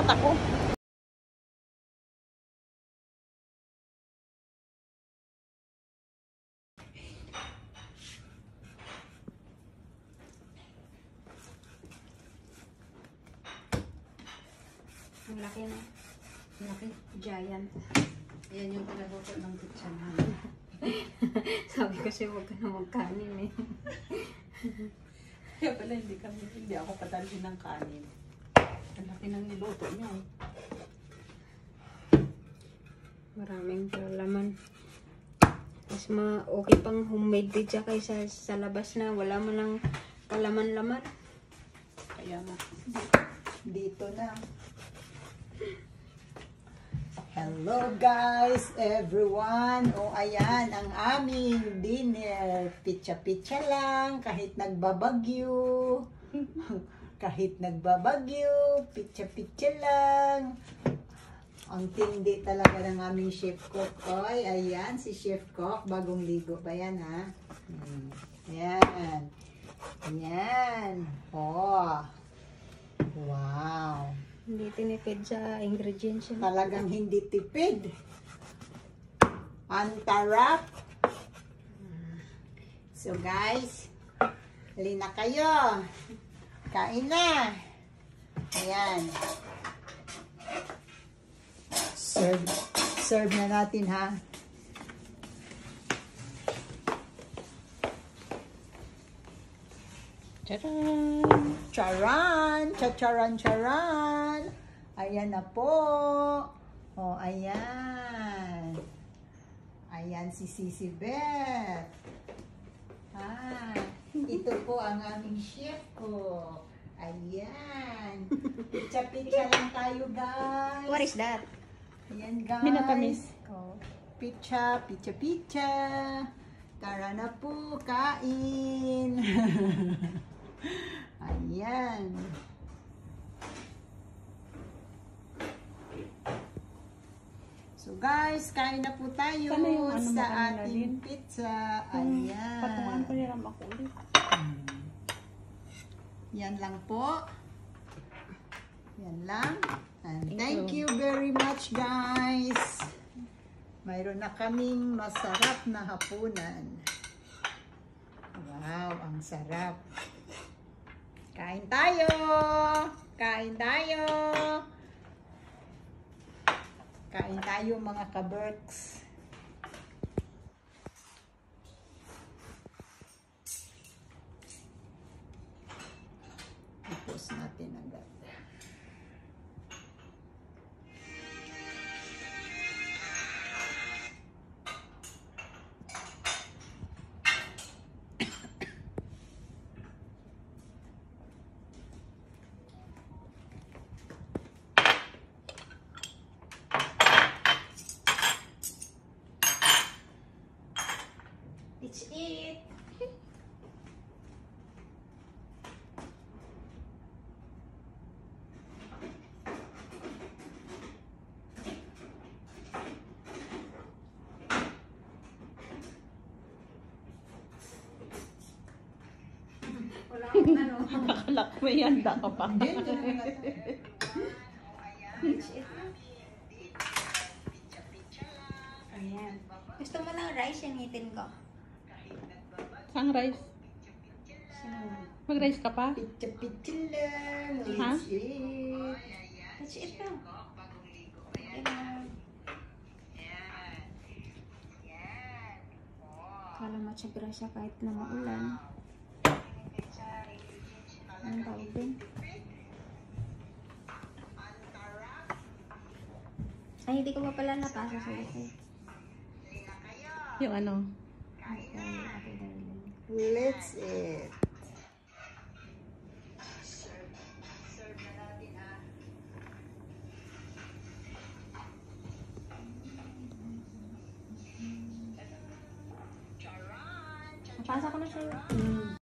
mata ko. Ang laki na. Laki. Giant. Ayan yung pinaluto ng kitchen. Sabi ko siya huwag ka na magkanin eh. Kaya pala hindi ako padalhin ng kanin. Ang laki ng niluto niya eh. Maraming laman. Mas okay pang homemade pizza kaysa sa labas na wala mo ng kalaman-laman. Kaya nga. Dito na. Hello guys, everyone. O ayan, ang aming dinner. Pitsa-pitsa lang, kahit nagbabagyo. Kahit nagbabagyo, pitsa-pitsa lang. Ang tindi talaga ng aming chef cook. Oy, ayan, si chef cook. Bagong ligo pa yan, ha? Ayan. Ayan. Oh. Wow. Hindi tinipid sa ingredients yun. Talagang hindi tipid. Ang tarap. So guys, halina kayo. Kain na. Ayan. Serve na natin, ha. Charan! Charan! Chacharan, charan! Ayan na po. O, ayan. Ayan si Sisi Beth. Ito po ang aming chef ko. Ayan. Pitsa-pitsa lang tayo, guys. What is that? Ayan, guys. Minatamis. Oh, pitsa, pitsa, pitsa. Tara na po, kain. Ayan. So guys, kain na po tayo sa ating pizza. Ayan. Patungan ko nila makulit. Yan lang po. Yan lang. And thank you very much, guys. Mayroon na kaming masarap na hapunan. Wow, ang sarap. Kain tayo! Kain tayo! Kain tayo, mga ka-Berks. I-post natin agad. Let's eat! Wala akong ano. Nakalak mo yan, ka pa. Let's eat na. Ayan. Gusto mo ng rice, initin ko. Saan rice? Mag-rice ka pa? Pitsa-pitsa lang. Ha? Let's eat. Let's eat na. Kala matsagra siya kahit na maulan. Anong tawag din? Ay, hindi ko pa pala napasa sa likod. Yung ano? Let's eat. Napasa ko na sa'yo.